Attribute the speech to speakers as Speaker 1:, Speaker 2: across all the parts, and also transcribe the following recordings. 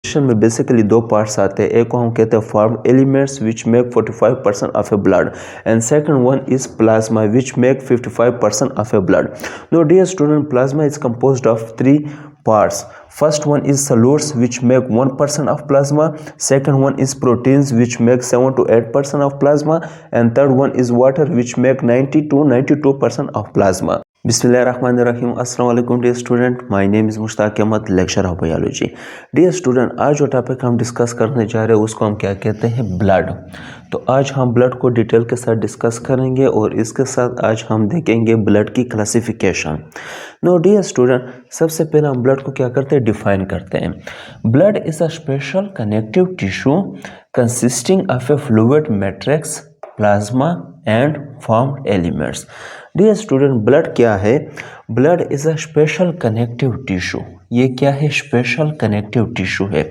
Speaker 1: में बेसिकली दो पार्ट्स आते हैं। एक को हम कहते हैं form elements which make 45% of a blood and second one is plasma which make 55% of a blood. No dear student, plasma is composed of three parts. First one is solutes which make 1% of plasma, second one is proteins which make 7 to 8% of plasma, and third one is water which make 90 to 92% of plasma. Bismillahirrahmanirrahim. Assalamu alaikum dear student, my name is Mushtaq Ahmad, lecturer of biology. Dear student, आज जो topic हम discuss करने जा रहे हैं उसको हम क्या कहते हैं, ब्लड। तो आज हम ब्लड को डिटेल के साथ डिस्कस करेंगे और इसके साथ आज हम देखेंगे ब्लड की क्लासिफिकेशन। नो डियर स्टूडेंट, सबसे पहले हम ब्लड को क्या करते हैं, डिफाइन करते हैं। Blood is a special connective tissue consisting of a fluid matrix, plasma and formed elements. Dear student, blood क्या है? Blood is a special connective tissue. ये क्या है? स्पेशल कनेक्टिव टिश्यू है।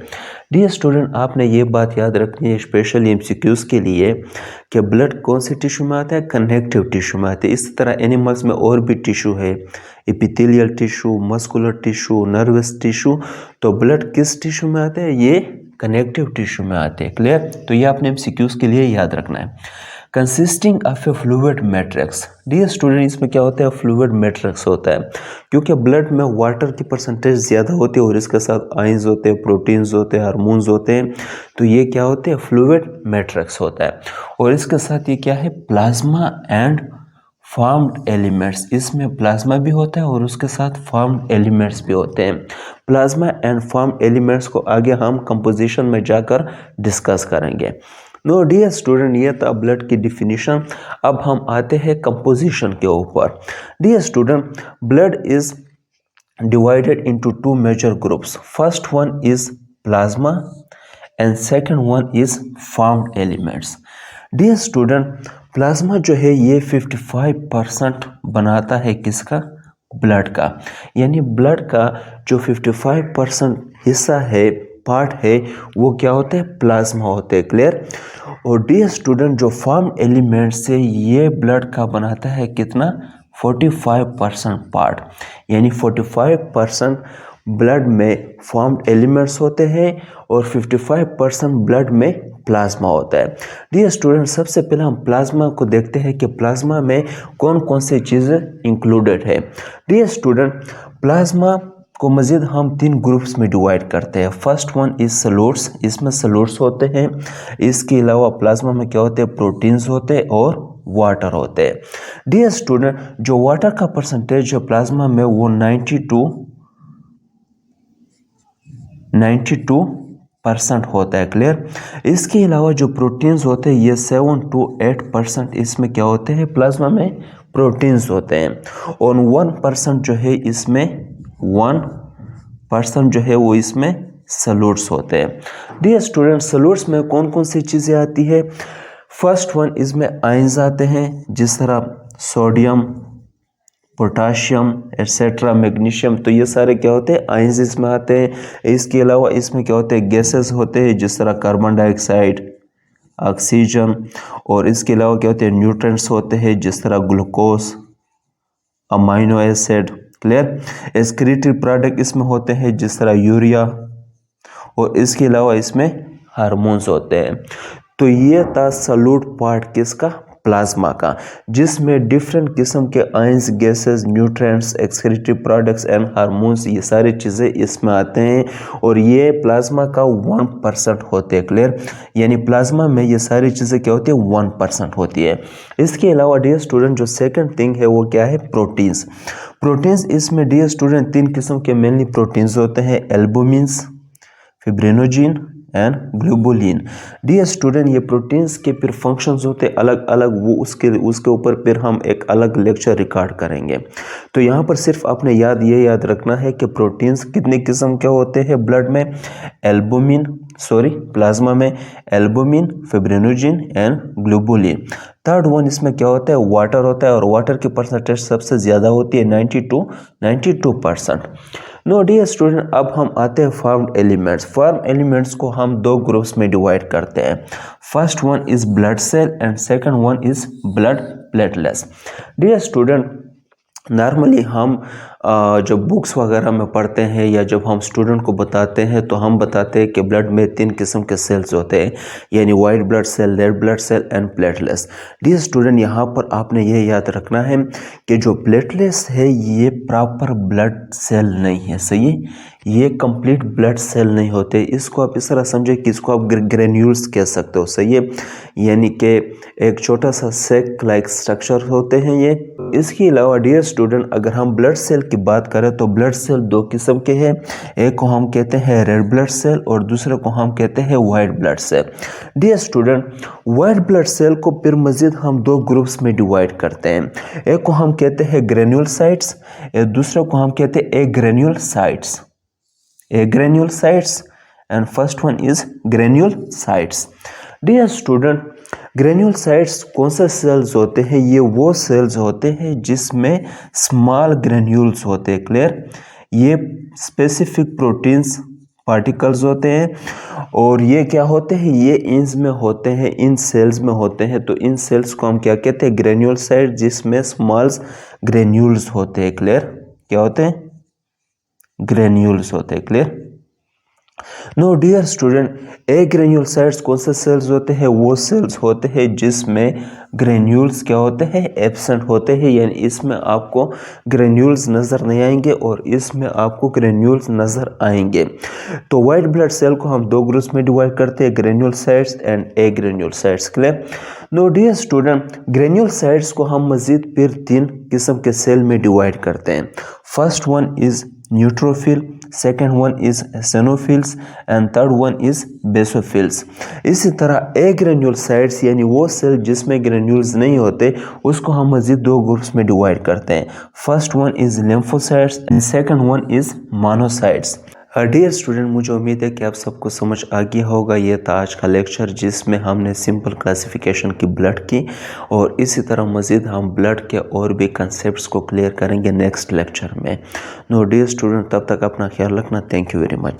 Speaker 1: डियर स्टूडेंट, आपने ये बात याद रखनी है स्पेशल एमसीक्यूज के लिए कि ब्लड कौन से टिश्यू में आता है, कनेक्टिव टिश्यू में आता है। इस तरह एनिमल्स में और भी टिश्यू है, epithelial tissue, muscular tissue, nervous tissue. तो ब्लड किस टिश्यू में आता है? ये कनेक्टिव टिश्यू में आते हैं। क्लियर? तो ये आपने एमसीक्यूज के लिए याद रखना है। Consisting of a fluid matrix. Dear student, इसमें क्या होता है? फ्लूइड मैट्रिक्स होता है, क्योंकि ब्लड में वाटर की परसेंटेज ज़्यादा होती है और इसके साथ आयंस होते हैं, प्रोटीन्स होते हैं, हार्मोन्स होते हैं। तो ये क्या होते हैं? फ्लूइड मैट्रिक्स होता है। और इसके साथ ये क्या है? Plasma and formed elements. इसमें प्लाज्मा भी होता है और उसके साथ फॉर्म्ड एलिमेंट्स भी होते हैं। प्लाज्मा एंड फॉर्म्ड एलिमेंट्स को आगे हम कंपोजिशन में जाकर डिस्कस करेंगे। नो डियर स्टूडेंट, ये था ब्लड की डिफिनीशन। अब हम आते हैं कंपोजिशन के ऊपर। Dear student, blood is divided into two major groups. First one is plasma and second one is formed elements. Dear student, plasma जो है ये 55% बनाता है किसका? ब्लड का। यानी ब्लड का जो 55% हिस्सा है, पार्ट है, वो क्या होता है? प्लाज्मा होते हैं। क्लियर? और डियर स्टूडेंट, जो फॉर्म एलिमेंट से ये ब्लड का बनाता है कितना? 45% पार्ट। यानी 45% ब्लड में फॉर्म्ड एलिमेंट्स होते हैं और 55% ब्लड में प्लाज्मा होता है। डियर स्टूडेंट, सबसे पहले हम प्लाज्मा को देखते हैं कि प्लाज्मा में कौन कौन सी चीज़ें इंक्लूडेड है। डियर स्टूडेंट, प्लाज्मा को मज़ीद हम तीन ग्रुप्स में डिवाइड करते हैं। First one is slots. इसमें सलोट्स होते हैं। इसके अलावा प्लाज्मा में क्या होते हैं? प्रोटीन्स होते हैं और वाटर होते हैं। डियर स्टूडेंट, जो वाटर का परसेंटेज जो प्लाज्मा में वो 92% होता है। क्लियर? इसके अलावा जो प्रोटीन्स होते हैं ये 7 to 8% इसमें क्या होते हैं? प्लाज्मा में प्रोटीन्स होते हैं। और 1% जो है इसमें 1% जो है वो इसमें सलोट्स होते हैं। डियर स्टूडेंट, सलोट्स में कौन कौन सी चीज़ें आती है? फर्स्ट वन, इसमें आयंस आते हैं, जिस तरह सोडियम, पोटाशियम एटसेट्रा, मैग्नीशियम। तो ये सारे क्या होते हैं? आयंस इसमें आते हैं। इसके अलावा इसमें क्या होते हैं? गैसेस होते हैं, जिस तरह कार्बन डाइऑक्साइड, ऑक्सीजन। और इसके अलावा क्या होते हैं? न्यूट्रिएंट्स होते हैं, जिस तरह glucose, amino acid. Clear? Excretory product इसमें होते हैं, जिस तरह यूरिया। और इसके अलावा इसमें हार्मोन्स होते हैं। तो ये था सल्यूट पार्ट किसका? प्लाज्मा का, जिसमें डिफरेंट किस्म के ions, gases, nutrients, excretory products and hormones, ये सारी चीज़ें इसमें आते हैं। और ये प्लाज्मा का 1% होते हैं। क्लियर? यानी प्लाज्मा में ये सारी चीज़ें क्या होती है? 1% होती है। इसके अलावा डियर स्टूडेंट, जो सेकंड थिंग है वो क्या है? प्रोटीन्स। प्रोटीन्स इसमें डियर स्टूडेंट तीन किस्म के मेनली प्रोटीन्स होते हैं, albumins, fibrinogen and globulin. Dear student, ये प्रोटीन्स के फिर फंक्शंस होते हैं अलग अलग, वो उसके ऊपर फिर हम एक अलग लेक्चर रिकॉर्ड करेंगे। तो यहाँ पर सिर्फ आपने ये याद रखना है कि प्रोटीन्स कितने किस्म के होते हैं ब्लड में? प्लाज्मा में albumin, fibrinogen and globulin. Third one इसमें क्या होता है? वाटर होता है, और वाटर की परसेंटेज सबसे ज़्यादा होती है, 92%। नो डियर स्टूडेंट, अब हम आते हैं फॉर्म्ड एलिमेंट्स। फॉर्म एलिमेंट्स को हम दो ग्रुप्स में डिवाइड करते हैं। First one is blood cell and second one is blood platelets. Dear student, normally हम जब बुक्स वगैरह में पढ़ते हैं या जब हम स्टूडेंट को बताते हैं तो हम बताते हैं कि ब्लड में 3 किस्म के सेल्स होते हैं, यानी white blood cell, red blood cell and platelets. Dear student, यहाँ पर आपने ये याद रखना है कि जो प्लेटलेट्स है ये प्रॉपर ब्लड सेल नहीं है, सही है, ये कंप्लीट ब्लड सेल नहीं होते। इसको आप इस तरह समझे कि इसको आप ग्रेन्यूल्स कह सकते हो, सही है, यानी कि एक छोटा सा सेक लाइक स्ट्रक्चर होते हैं ये। इसके अलावा डियर स्टूडेंट, अगर हम ब्लड सेल की बात करें तो ब्लड सेल 2 किस्म के हैं, एक को हम कहते हैं रेड ब्लड सेल और दूसरे को हम कहते हैं white blood cell. Dear student, white blood cell को फिर मजीद हम 2 ग्रुप्स में डिवाइड करते हैं, एक को हम कहते हैं ग्रेन्यूलसाइट्स, दूसरे को हम कहते हैं एग्रेन्यूलसाइट्स, granulocytes, and first one is granulocytes. Dear student, granulocytes कौन से सेल्स होते हैं? ये वो सेल्स होते हैं जिसमें स्मॉल ग्रेन्यूल्स होते हैं, क्लियर, ये स्पेसिफिक प्रोटीन्स पार्टिकल्स होते हैं और ये क्या होते हैं, ये इंस में होते हैं, इन सेल्स में होते हैं। तो इन सेल्स को हम क्या कहते हैं, ग्रेन्यूलोसाइट, जिसमें स्मॉल ग्रेन्यूल्स होते हैं, क्लियर, क्या होते हैं, ग्रेन्यूल्स होते हैं, क्लियर। नो डियर स्टूडेंट, एग्रेन्यूलसाइट्स कौन से सेल्स होते हैं, वो सेल्स होते हैं जिसमें ग्रेन्यूल्स क्या होते हैं, एब्सेंट होते हैं, यानी इसमें आपको ग्रेन्यूल्स नज़र नहीं आएंगे और इसमें आपको ग्रेन्यूल्स नज़र आएंगे। तो वाइट ब्लड सेल को हम 2 ग्रुप्स में डिवाइड करते हैं, granulocytes and agranulocytes, clear. No dear student, granulocytes को हम मजीद फिर 3 किस्म के सेल में डिवाइड करते हैं। First one is neutrophil, second one is eosinophils and third one is basophils. इसी तरह एग्रेन्यूलसाइट्स यानी वो सेल जिसमें ग्रेन्यूल्स नहीं होते, उसको हम मजीद 2 ग्रुप्स में डिवाइड करते हैं। First one is lymphocytes and second one is monocytes. Dear student, मुझे उम्मीद है कि आप सबको समझ आ गया होगा। ये था आज का लेक्चर जिसमें हमने सिंपल क्लासिफिकेशन की ब्लड की और इसी तरह मज़ीद हम ब्लड के और भी कंसेप्ट्स को क्लियर करेंगे नेक्स्ट लेक्चर में। नो डियर स्टूडेंट, तब तक अपना ख्याल रखना। Thank you very much.